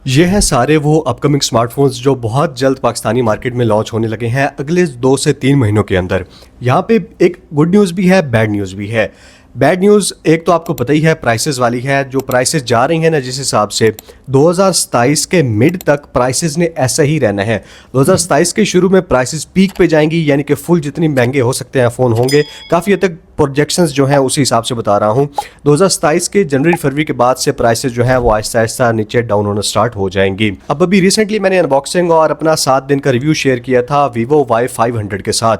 ये हैं सारे वो अपकमिंग स्मार्टफोन्स जो बहुत जल्द पाकिस्तानी मार्केट में लॉन्च होने लगे हैं अगले 2 से 3 महीनों के अंदर। यहाँ पे एक गुड न्यूज़ भी है, बैड न्यूज़ भी है। बैड न्यूज़ एक तो आपको पता ही है, प्राइसेस वाली है। जो प्राइसेस जा रही हैं ना, जिस हिसाब से 2027 के मिड तक प्राइसेस ने ऐसा ही रहना है। 2027 के शुरू में प्राइसेस पीक पे जाएंगी, यानी कि फुल जितनी महंगे हो सकते हैं फ़ोन होंगे। काफ़ी हद तक प्रोजेक्शंस जो हैं उसी हिसाब से बता रहा हूँ। 2027 के जनवरी फरवरी के बाद से प्राइसेस जो हैं वो आहिस्ता आहिस्ता नीचे डाउन होना स्टार्ट हो जाएंगी। अब अभी रिसेंटली मैंने अनबॉक्सिंग और अपना 7 दिन का रिव्यू शेयर किया था Vivo Y500 के साथ,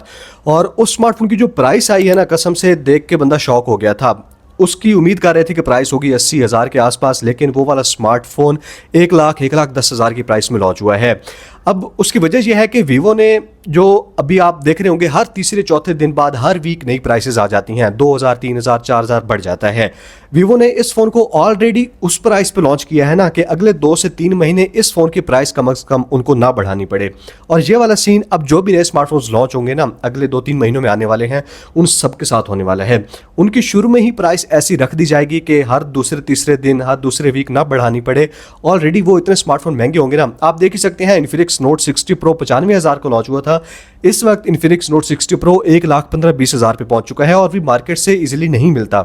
और उस स्मार्टफोन की जो प्राइस आई है ना, कसम से देख के बंदा शॉक हो गया था। उसकी उम्मीद कर रहे थे कि प्राइस होगी 80,000 के आसपास, लेकिन वो वाला स्मार्टफोन 1,10,000 की प्राइस में लॉन्च हुआ है। अब उसकी वजह यह है कि वीवो ने, जो अभी आप देख रहे होंगे, हर तीसरे चौथे दिन बाद हर वीक नई प्राइसेस आ जाती हैं, 2,000 3,000 4,000 बढ़ जाता है। वीवो ने इस फ़ोन को ऑलरेडी उस प्राइस पे लॉन्च किया है ना कि अगले 2 से 3 महीने इस फ़ोन की प्राइस कम से कम उनको ना बढ़ानी पड़े। और ये वाला सीन अब जो भी नए स्मार्टफोन्स लॉन्च होंगे ना अगले 2-3 महीनों में आने वाले हैं, उन सब के साथ होने वाला है। उनकी शुरू में ही प्राइस ऐसी रख दी जाएगी कि हर दूसरे तीसरे दिन, हर दूसरे वीक ना बढ़ानी पड़े। ऑलरेडी वो इतने स्मार्टफोन महंगे होंगे ना, आप देख ही सकते हैं। इन्फिनिक्स नोट 60 प्रो 95,000 को लॉन्च हुआ था। इस वक्त इन्फिनिक्स नोट 60 प्रो 1,15,20,000 पे पहुंच चुका है और भी मार्केट से इजीली नहीं मिलता।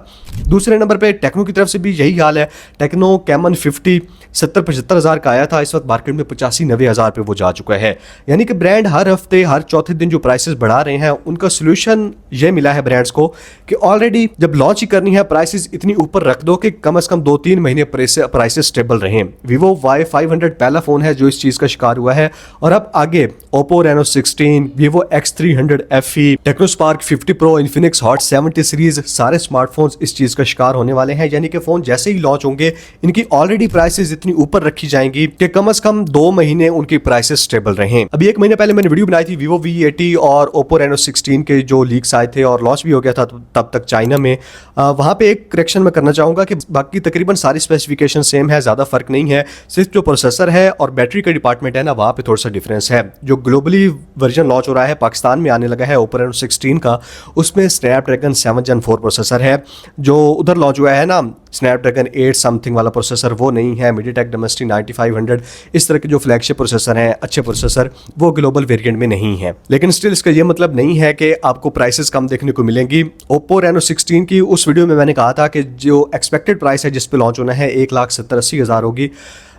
दूसरे नंबर पे टेक्नो की तरफ से भी यही हाल है। टेक्नो कैमन 50 70-75,000 का आया था, इस वक्त मार्केट में 85-90,000 पे वो जा चुका है। यानी कि ब्रांड हर हफ्ते, हर चौथे दिन जो प्राइसेस बढ़ा रहे हैं, उनका सोल्यूशन ये मिला है ब्रांड्स को कि ऑलरेडी जब लॉन्च ही करनी है, प्राइसेस इतनी ऊपर रख दो कि कम से कम 2-3 महीने प्राइसेस स्टेबल रहें। Vivo Y500 पहला फोन है जो इस चीज का शिकार हुआ है, और अब आगे Oppo Reno 16, Vivo X300 FE, टेक्नोस्पार्क 50 Pro, Infinix Hot 70 series, सारे स्मार्टफोन्स इस चीज का शिकार होने वाले हैं। यानी कि फोन जैसे ही लॉन्च होंगे, इनकी ऑलरेडी प्राइसेस इतनी ऊपर रखी जाएंगी कि कम से कम 2 महीने उनकी प्राइसेस स्टेबल रहें। अभी 1 महीने पहले मैंने वीडियो बनाई थी Vivo V80 और Oppo Reno 16 के जो लीक्स आए थे और लॉन्च भी हो गया था तब तक चाइना में। वहां पे एक करेक्शन मैं करना चाहूंगा कि बाकी तकरीबन सारी स्पेसिफिकेशन सेम है, ज़्यादा फर्क नहीं है। सिर्फ जो प्रोसेसर है और बैटरी का डिपार्टमेंट है ना, वहाँ पे थोड़ा सा डिफरेंस है। जो ग्लोबली वर्जन लॉन्च हो रहा है, पाकिस्तान में आने लगा है Oppo Reno 16 का, उसमें स्नैपड्रैगन 7 Gen 4 प्रोसेसर है। जो उधर लॉन्च हुआ है ना, स्नैपड्रैगन 8 समथिंग वाला प्रोसेसर, वो नहीं है। MediaTek Dimensity 9500, इस तरह के जो फ्लैगशिप प्रोसेसर हैं, अच्छे प्रोसेसर, वो ग्लोबल वेरिएंट में नहीं है। लेकिन स्टिल इसका ये मतलब नहीं है कि आपको प्राइसेस कम देखने को मिलेंगी। Oppo Reno 16 की उस वीडियो में मैंने कहा था कि जो एक्सपेक्टेड प्राइस है जिस पे लॉन्च होना है 1,70,80,000 होगी,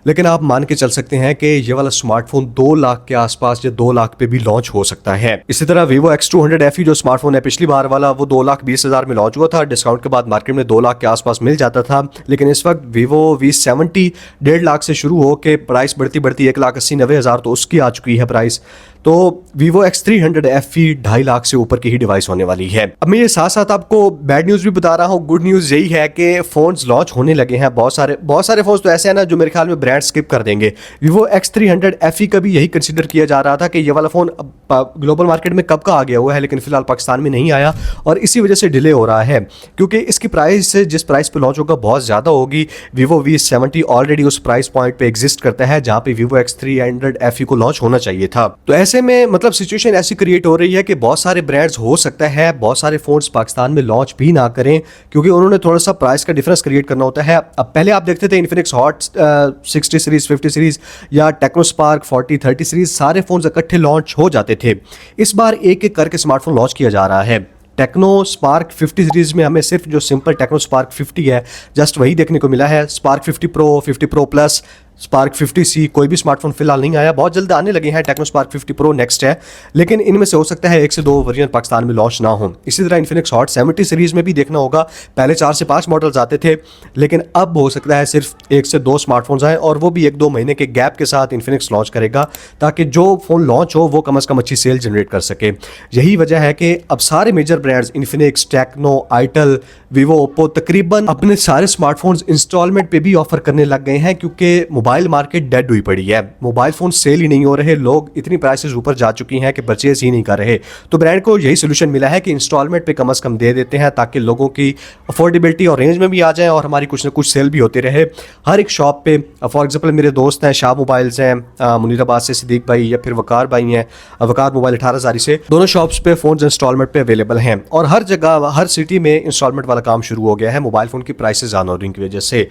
लेकिन आप मान के चल सकते हैं कि ये वाला स्मार्टफोन 2 लाख के आसपास या 2 लाख पे भी लॉन्च हो सकता है। इसी तरह Vivo X200 FE जो स्मार्टफोन है पिछली बार वाला, वो 2,20,000 में लॉन्च हुआ था। डिस्काउंट के बाद मार्केट में 2 लाख के आसपास मिल जाता था, लेकिन इस वक्त Vivo V70 1.5 लाख से शुरू हो के प्राइस बढ़ती बढ़ती 1,80,90,000 तो उसकी आ चुकी है प्राइस। तो Vivo X300 FE 2.5 लाख से ऊपर की ही डिवाइस होने वाली है। अब मैं ये साथ साथ आपको बैड न्यूज़ भी बता रहा हूँ। गुड न्यूज़ यही है कि फ़ोन्स लॉन्च होने लगे हैं। बहुत सारे फ़ोन्स तो ऐसे हैं ना जो मेरे ख्याल में ब्रांड स्किप कर देंगे। Vivo X300 FE का भी यही कंसीडर किया जा रहा था कि ये वाला फ़ोन ग्लोबल मार्केट में कब का आ गया हुआ है, लेकिन फिलहाल पाकिस्तान में नहीं आया और इसी वजह से डिले हो रहा है, क्योंकि इसकी प्राइस जिस प्राइस पे लॉन्च होगा बहुत ज़्यादा होगी। Vivo V70 ऑलरेडी उस प्राइस पॉइंट पे एग्जिस्ट करता है जहाँ पे Vivo X300 FE को लॉन्च होना चाहिए था। तो ऐसे में मतलब सिचुएशन ऐसी क्रिएट हो रही है कि बहुत सारे ब्रांड्स, हो सकता है बहुत सारे फोन्स पाकिस्तान में लॉन्च भी ना करें, क्योंकि उन्होंने थोड़ा सा प्राइस का डिफरेंस क्रिएट करना होता है। अब पहले आप देखते थे इन्फिनिक्स हॉट 60 सीरीज, 50 सीरीज या टेक्नोस्पार्क 40 30 सीरीज, सारे फोन्स इकट्ठे लॉन्च हो जाते थे। इस बार एक एक करके स्मार्टफोन लॉन्च किया जा रहा है। टेक्नो स्पार्क 50 सीरीज में हमें सिर्फ जो सिंपल टेक्नो स्पार्क 50 है, जस्ट वही देखने को मिला है। Spark 50 pro, 50 pro plus, spark 50C कोई भी स्मार्टफोन फिलहाल नहीं आया। बहुत जल्द आने लगे हैं। टेक्नो स्पार्क 50 प्रो नेक्स्ट है, लेकिन इनमें से हो सकता है 1 से 2 वर्जन पाकिस्तान में लॉन्च ना हो। इसी तरह इन्फिनिक्स हॉट 70 सीरीज में भी देखना होगा, पहले 4 से 5 मॉडल्स आते थे, लेकिन अब हो सकता है सिर्फ 1 से 2 स्मार्टफोन्स आए, और वो भी 1-2 महीने के गैप के साथ इन्फिनिक्स लॉन्च करेगा, ताकि जो फ़ोन लॉन्च हो वो कम से कम अच्छी सेल जनरेट कर सके। यही वजह है कि अब सारे major brands Infinix, Tecno, itel, Vivo, Oppo तकरीबन अपने सारे स्मार्टफोन्स इंस्टॉलमेंट पे भी ऑफर करने लग गए हैं, क्योंकि मोबाइल मार्केट डेड हुई पड़ी है। मोबाइल फ़ोन सेल ही नहीं हो रहे, लोग इतनी प्राइसेस ऊपर जा चुकी हैं कि परचेज ही नहीं कर रहे। तो ब्रांड को यही सोल्यूशन मिला है कि इंस्टॉलमेंट पे कम से कम दे देते हैं, ताकि लोगों की अफोर्डेबिलिटी और रेंज में भी आ जाए और हमारी कुछ ना कुछ सेल भी होती रहे हर एक शॉप पे। फॉर एग्जाम्पल मेरे दोस्त हैं, शाह मोबाइल्स हैं, मुनीराबाद से सिद्दीक भाई, या फिर वकार भाई हैं, वकार मोबाइल 18 से, दोनों शॉप्स पे फ़ोन इंस्टॉलमेंट पे अवेलेबल हैं, और हर जगह हर सिटी में इंस्टॉलमेंट वाला काम शुरू हो गया है मोबाइल फ़ोन की प्राइसेस ऑन ऑर्डरिंग की वजह से।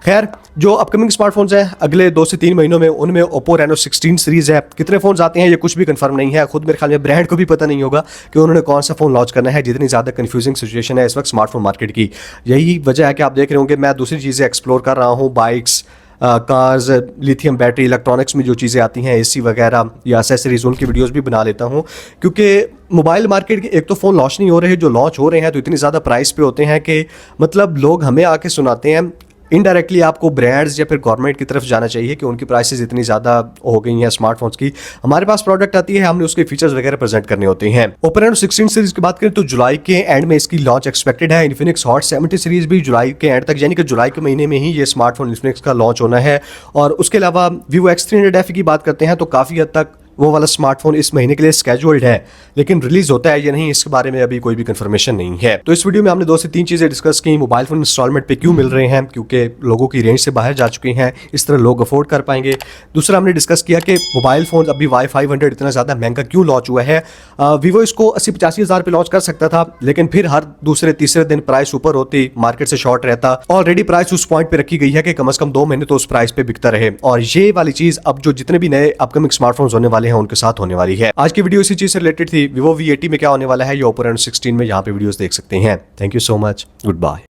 खैर, जो अपकमिंग स्मार्टफोन्स हैं अगले 2 से 3 महीनों में उनमें ओप्पो रेनो 16 सीरीज है। कितने फोन आते हैं ये कुछ भी कंफर्म नहीं है, खुद मेरे ख्याल में ब्रांड को भी पता नहीं होगा कि उन्होंने कौन सा फोन लॉन्च करना है। जितनी ज़्यादा कंफ्यूजिंग सिचुएशन है इस वक्त स्मार्टफोन मार्केट की, यही वजह है कि आप देख रहे होंगे मैं दूसरी चीज़ें एक्सप्लोर कर रहा हूँ, bikes, cars, lithium battery, electronics में जो चीज़ें आती हैं, एसी वगैरह या एसेसरीज, उनकी वीडियोस भी बना लेता हूं। क्योंकि मोबाइल मार्केट के एक तो फ़ोन लॉन्च नहीं हो रहे, जो लॉन्च हो रहे हैं तो इतनी ज़्यादा प्राइस पे होते हैं कि मतलब लोग हमें आके सुनाते हैं। इनडायरेक्टली आपको ब्रांड्स या फिर गवर्नमेंट की तरफ जाना चाहिए कि उनकी प्राइसेस इतनी ज़्यादा हो गई हैं स्मार्टफोन्स की। हमारे पास प्रोडक्ट आती है, हमने उसके फीचर्स वगैरह प्रेजेंट करने होते हैं। ओप्पो रेनो 16 सीरीज की बात करें तो जुलाई के एंड में इसकी लॉन्च एक्सपेक्टेड है। इन्फिनिक्स हॉट 70 सीरीज भी जुलाई के एंड तक, यानी कि जुलाई के महीने में ही ये स्मार्टफोन इन्फिनिक्स का लॉन्च होना है। और उसके अलावा Vivo X300F की बात करते हैं तो काफ़ी हद तक वो वाला स्मार्टफोन इस महीने के लिए स्केड्यूल्ड है, लेकिन रिलीज होता है या नहीं इसके बारे में अभी कोई भी कंफर्मेशन नहीं है। तो इस वीडियो में हमने 2 से 3 चीजें डिस्कस की। मोबाइल फोन इंस्टॉलमेंट पे क्यों मिल रहे हैं, क्योंकि लोगों की रेंज से बाहर जा चुके हैं, इस तरह लोग अफोर्ड कर पाएंगे। दूसरा हमने डिस्कस किया कि मोबाइल फोन अभी Y500 इतना ज्यादा महंगा क्यों लॉन्च हुआ है। वीवो इसको 80-85 हज़ार पे लॉन्च कर सकता था, लेकिन फिर हर दूसरे तीसरे दिन प्राइस ऊपर होती, मार्केट से शॉर्ट रहता। ऑलरेडी प्राइस उस पॉइंट पे रखी गई है कि कम से कम 2 महीने तो उस प्राइस पे बिकता रहे, और ये वाली चीज अब जो जितने भी नए अपकमिंग स्मार्टफोन्स होने वाले हैं उनके साथ होने वाली है। आज की वीडियो इसी चीज से रिलेटेड थी। Vivo V80 में क्या होने वाला है, ये Oppo Reno 16 में यहाँ पे वीडियोस देख सकते हैं। Thank you so much, good bye.